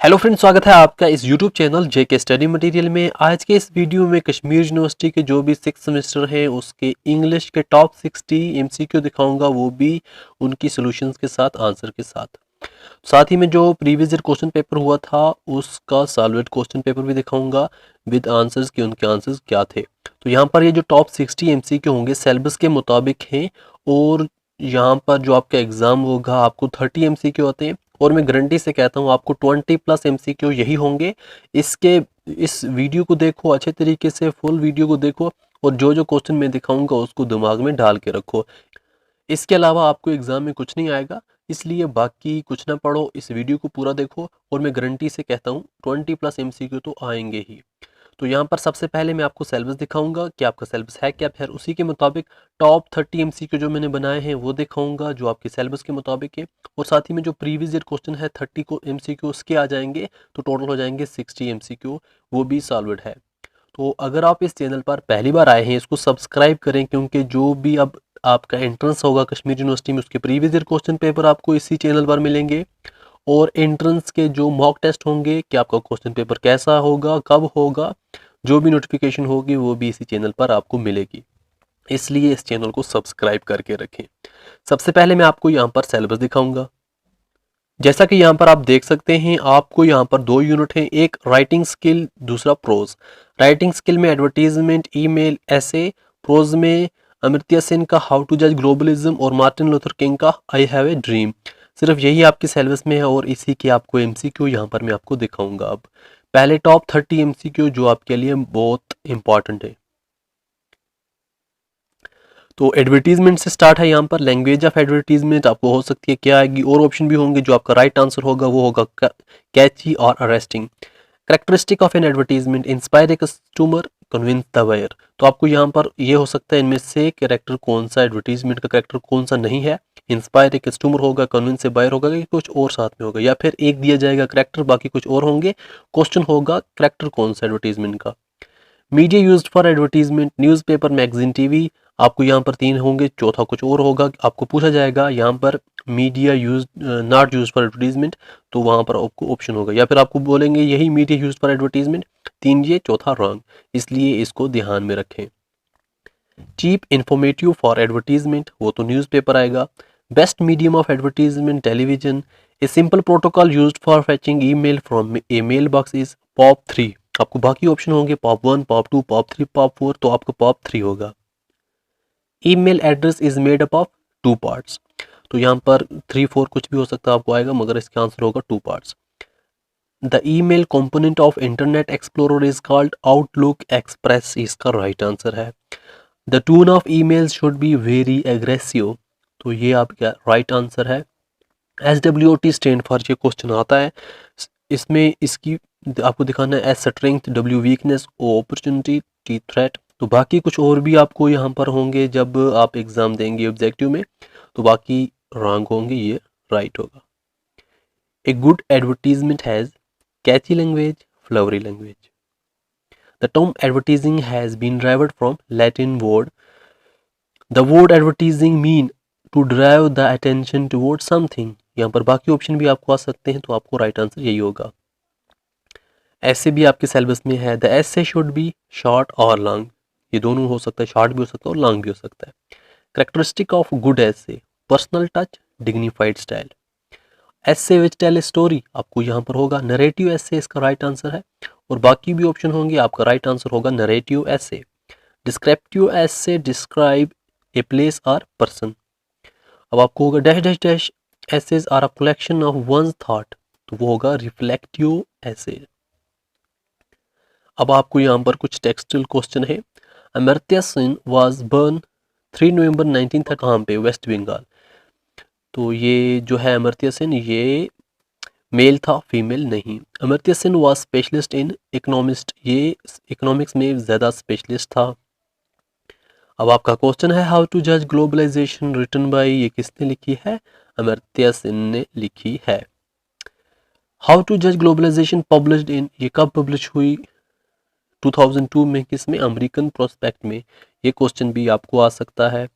Hello friends, स्वागत है आपका इस यूट्यूब चैनल जेके स्टडी मटेरियल में। आज के इस वीडियो में कश्मीर यूनिवर्सिटी के जो भी 6 सेमेस्टर हैं उसके इंग्लिश के टॉप 60 एमसीक्यू दिखाऊंगा, वो भी उनकी सॉल्यूशंस के साथ, आंसर के साथ। साथ ही में जो प्रीवियस ईयर क्वेश्चन पेपर हुआ था उसका सॉल्वेड क्वेश्चन पेपर भी दिखाऊंगा विद आंसर्स कि उनके आंसर्स क्या थे। तो यहाँ पर ये जो टॉप 60 एमसीक्यू होंगे सिलेबस के मुताबिक हैं, और यहाँ पर जो आपका एग्जाम होगा आपको 30 एमसीक्यू होते हैं, और मैं गारंटी से कहता हूँ आपको 20+ एमसीक्यू यही होंगे। इस वीडियो को देखो अच्छे तरीके से, फुल वीडियो को देखो, और जो जो क्वेश्चन मैं दिखाऊंगा उसको दिमाग में डाल के रखो। इसके अलावा आपको एग्जाम में कुछ नहीं आएगा, इसलिए बाकी कुछ ना पढ़ो, इस वीडियो को पूरा देखो, और मैं गारंटी से कहता हूँ 20+ एमसीक्यू तो आएंगे ही। तो यहाँ पर सबसे पहले मैं आपको सिलेबस दिखाऊंगा कि आपका सिलेबस है क्या, फिर उसी के मुताबिक टॉप 30 एमसीक्यू जो मैंने बनाए हैं वो दिखाऊंगा जो आपके सिलेबस के मुताबिक है, और साथ ही में जो प्रीवियस ईयर क्वेश्चन है 30 को एमसीक्यू उसके आ जाएंगे, तो टोटल हो जाएंगे 60 एमसीक्यू, वो भी सॉल्वड है। तो अगर आप इस चैनल पर पहली बार आए हैं इसको सब्सक्राइब करें, क्योंकि जो भी अब आपका एंट्रेंस होगा कश्मीर यूनिवर्सिटी में उसके प्रीवियस ईयर क्वेश्चन पेपर आपको इसी चैनल पर मिलेंगे, और एंट्रेंस के जो मॉक टेस्ट होंगे कि आपका क्वेश्चन पेपर कैसा होगा, कब होगा, जो भी नोटिफिकेशन होगी वो भी इसी चैनल पर आपको मिलेगी। इसलिए इस चैनल को सब्सक्राइब करके रखें। सबसे पहले मैं आपको यहाँ पर सिलेबस दिखाऊंगा। जैसा कि यहाँ पर आप देख सकते हैं, आपको यहाँ पर 2 यूनिट हैं, एक राइटिंग स्किल, दूसरा प्रोज। राइटिंग स्किल में एडवर्टीजमेंट, ईमेल, ऐसे। प्रोज में अमर्त्य सेन का हाउ टू जज ग्लोबलिज्म और मार्टिन लूथर किंग का आई हैव ए ड्रीम। सिर्फ यही आपके सिलेबस में है, और इसी के आपको एमसीक्यू यहाँ पर मैं आपको दिखाऊंगा। अब पहले टॉप 30 एमसीक्यू जो आपके लिए बहुत इंपॉर्टेंट है। तो एडवर्टीजमेंट से स्टार्ट है। यहाँ पर लैंग्वेज ऑफ एडवर्टीजमेंट आपको हो सकती है क्या आएगी, और ऑप्शन भी होंगे। जो आपका राइट आंसर होगा वो होगा कैची और arresting. Characteristic of an advertisement, inspire a customer, convince the buyer. तो आपको यहाँ पर ये हो सकता है इनमें से कैरेक्टर कौन सा, एडवर्टीजमेंट का कैरेक्टर कौन सा नहीं है। इंस्पायर ए कस्टमर होगा, कन्विंस ए बायर होगा, कि कुछ और साथ में होगा, या फिर एक दिया जाएगा कैरेक्टर बाकी कुछ और होंगे। क्वेश्चन होगा कैरेक्टर कौन सा एडवर्टीजमेंट का। Media used for advertisement, newspaper, magazine, TV. आपको यहाँ पर 3 होंगे, चौथा कुछ और होगा। आपको पूछा जाएगा यहाँ पर media use not use for advertisement, तो वहाँ पर आपको ऑप्शन होगा, या फिर आपको बोलेंगे यही मीडिया यूज फॉर एडवर्टीजमेंट, 3 ये, चौथा रॉन्ग, इसलिए इसको ध्यान में रखें। चीप इंफॉर्मेटिव फॉर एडवर्टीजमेंट, वो तो न्यूज़पेपर आएगा। Best medium of advertisement, television. A simple protocol used for fetching email from a mail box is POP 3। आपको बाकी ऑप्शन होंगे पॉप 1, पॉप 2, पॉप 3, पॉप 4, तो आपका पॉप 3 होगा। Email address is made up of 2 parts, तो यहाँ पर 3, 4 कुछ भी हो सकता है आपको आएगा, मगर इसका आंसर होगा 2 parts. The email component of internet explorer is called outlook express, इसका राइट आंसर है। The tone of email should be very aggressive, तो ये आपका राइट आंसर है। SWOT स्टैंड फॉर, ये क्वेश्चन आता है, इसमें इसकी आपको दिखाना है S strength, W weakness, O opportunity, T threat. तो बाकी कुछ और भी आपको यहाँ पर होंगे जब आप एग्जाम देंगे ऑब्जेक्टिव में, तो बाकी रॉन्ग होंगे, ये राइट होगा। A good advertisement has catchy language, flowery language. The term advertising has been derived from Latin word. The word advertising mean to drive the attention toward something. यहाँ पर बाकी ऑप्शन भी आपको आ सकते हैं, तो आपको राइट आंसर यही होगा। ऐसे भी आपके सिलेबस में है, द ऐसे शुड बी शॉर्ट और लॉन्ग, ये दोनों हो सकता है, शॉर्ट भी हो सकता है और लॉन्ग भी हो सकता है। कैरेक्टरिस्टिक ऑफ गुड ऐसे, पर्सनल टच, डिग्निफाइड स्टाइल। ऐसे विच टेल ए स्टोरी, आपको यहाँ पर होगा नरेटिव ऐसे, इसका राइट आंसर है, और बाकी भी ऑप्शन होंगे, आपका राइट आंसर होगा नरेटिव ऐसे। डिस्क्रिप्टिव ऐसे, डिस्क्राइब ए प्लेस और पर्सन। अब आपको होगा dash dash dash essays are a collection of one's thought, तो वो होगा रिफ्लेक्टिव ऐसे। अब आपको यहाँ पर कुछ टेक्सटुअल क्वेश्चन है। अमर्त्य सेन वाज बर्न 3 नवंबर 1930 कहाँ पे, वेस्ट बंगाल। तो ये जो है अमर्त्य सेन, ये मेल था, फीमेल नहीं। Amartya Sen was specialist in economist, ये इकोनॉमिक्स में ज़्यादा स्पेशलिस्ट था। अब आपका क्वेश्चन है हाउ टू जज ग्लोबलाइजेशन रिटन बाय, ये किसने लिखी है, अमर्त्य सेन ने लिखी है। हाउ टू जज ग्लोबलाइजेशन पब्लिश्ड इन, ये कब पब्लिश हुई, 2002 में, किसमें, अमेरिकन प्रोस्पेक्ट में। ये क्वेश्चन भी आपको आ सकता है।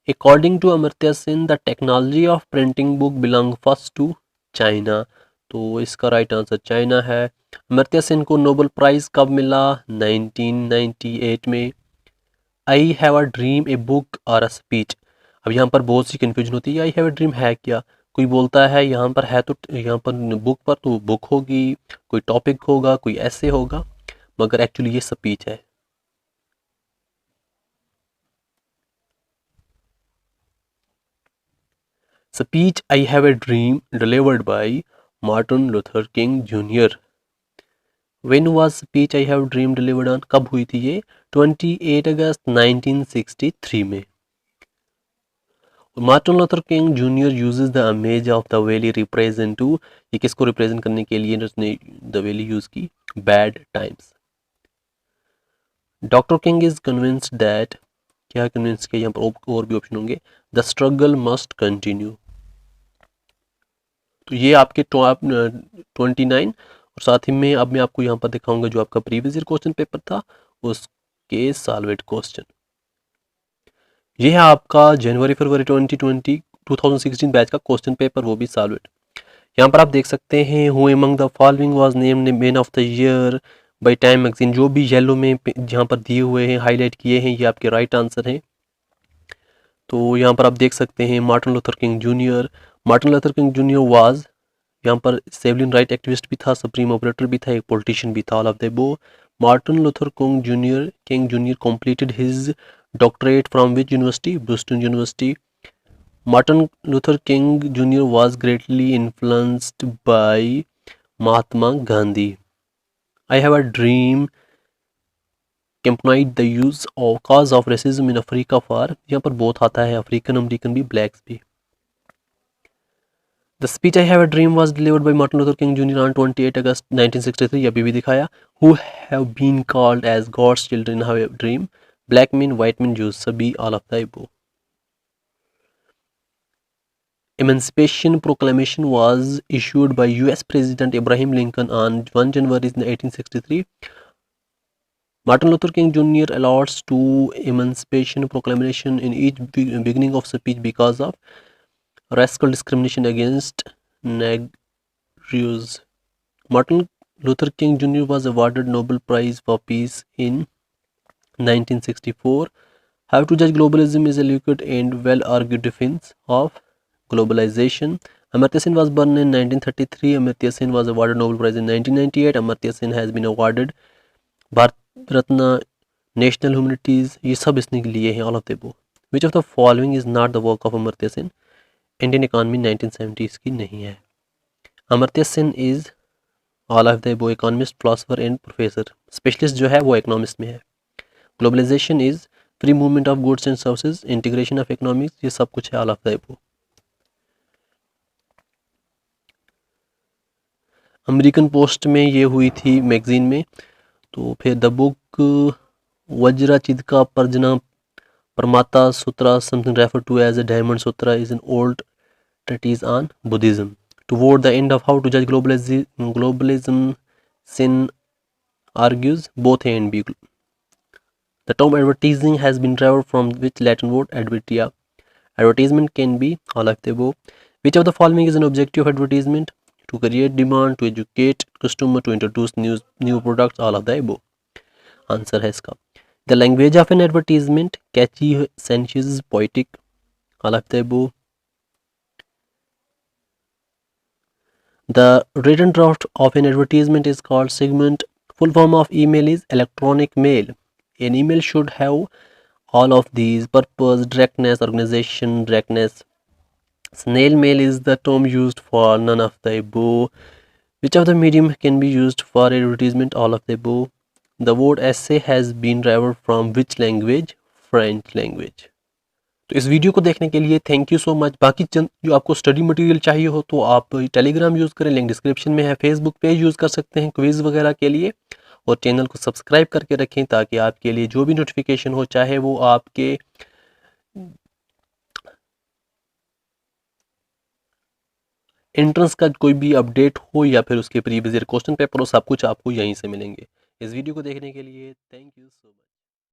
According to Amartya Sen the technology of printing book belong first to China, तो इसका राइट आंसर चाइना है। अमर्त्य सेन को नोबेल प्राइज़ कब मिला? 1998 में। आई have a dream a book और अ स्पीच। अब यहाँ पर बहुत सी कन्फ्यूजन होती है, आई हैव अ ड्रीम है क्या? कोई बोलता है यहाँ पर है तो यहाँ पर बुक पर तो बुक होगी, कोई टॉपिक होगा, कोई ऐसे होगा, मगर एक्चुअली ये स्पीच है। Speech I have a dream delivered by Martin Luther King junior. When was speech I have dream delivered on? कब हुई थी ये? 28 अगस्त 1963 में। Martin Luther King junior uses the image of the valley represent to, ये किसको represent करने के लिए उसने द वैली यूज की? Bad times. Doctor King is convinced that, क्या कन्विंस किया? यहाँ पर और भी ऑप्शन होंगे। The struggle must continue. तो ये आपके 29 और साथ ही में अब मैं आपको यहाँ पर दिखाऊंगा जो आपका प्रीवियस ईयर क्वेश्चन पेपर था उसके सॉल्वेड क्वेश्चन। ये है आपका जनवरी फरवरी 2016 बैच का क्वेश्चन पेपर, वो भी सॉल्वेड। यहाँ पर आप देख सकते हैं who among the following was named man of the year by time magazine. जो भी येलो में जहाँ पर दिए हुए हैं, हाईलाइट किए हैं, ये आपके राइट आंसर हैं। तो यहाँ पर आप देख सकते हैं Martin Luther King junior. Martin Luther King junior was, यहाँ पर सिविल राइट एक्टिविस्ट भी था, सुप्रीम ऑपरेटर भी था, एक पॉलिटिशियन भी था, all of the above. Martin Luther King junior completed his doctorate from which university? Boston University. Martin Luther King Jr. was greatly influenced by Mahatma Gandhi. I have a dream campaigned the use of cause of racism in Africa for, यहाँ पर बहुत आता है, African American भी, blacks भी। The speech I have a dream was delivered by Martin Luther King Jr. on 28 August 1963, अभी भी दिखाया। Who have been called as God's children have a dream? Black men, white men, Jews, सभी, all of the above. Emancipation Proclamation was issued by US President Abraham Lincoln on 1 January 1863. Martin Luther King Jr. alludes to Emancipation Proclamation in each beginning of speech because of racial discrimination against Negroes. Martin Luther King Jr. was awarded Nobel Prize for Peace in 1964. How to Judge Globalism is a liquid and well-argued defense of globalization. Amartya Sen was born in 1933. Amartya Sen was awarded Nobel Prize in 1998. Amartya Sen has been awarded Bharat Ratna, National Humanities, ये सब इसने लिए हैं, all of the above. Which of the following is not the work of Amartya Sen? Indian economy 1970 इसकी नहीं है। Amartya Sen is all of the above, economist, philosopher and professor. Specialist जो है वो इकोनॉमिस्ट में है। Globalisation is free movement of goods and services, integration of economics, ये सब कुछ है all of the above. American post में ये हुई थी मैगजीन में। तो फिर the book Vajracchedika Prajnaparamita Sutra, something refer to as a diamond Sutra, is an old treatise on Buddhism. Toward the end of How to Judge Globalism, Sen argues both A and B. The term advertising has been derived from which Latin word? Advertia. Advertisement can be all of the above. Which of the following is an objective of advertisement? To create demand, to educate customer, to introduce new products, all of the above. Answer है इसका। The language of an advertisement, catchy, sensuous, poetic, all of the above. The written draft of an advertisement is called segment. Full form of email is electronic mail. An email should have all of these: purpose, directness, organization, directness. Snail mail is the term used for none of the above. Which of the medium can be used for advertisement? All of the above. The word essay has been derived from which language? French language. तो इस video को देखने के लिए thank you so much. बाकी चंद जो आपको study material चाहिए हो तो आप टेलीग्राम यूज़ करें, लिंक डिस्क्रिप्शन में है। फेसबुक पेज यूज़ कर सकते हैं क्विज़ वगैरह के लिए, और चैनल को सब्सक्राइब करके रखें ताकि आपके लिए जो भी नोटिफिकेशन हो, चाहे वो आपके एंट्रेंस का कोई भी अपडेट हो या फिर उसके प्रीवियस ईयर क्वेश्चन पेपर हो, सब कुछ आपको यहीं से मिलेंगे। इस वीडियो को देखने के लिए थैंक यू सो मच।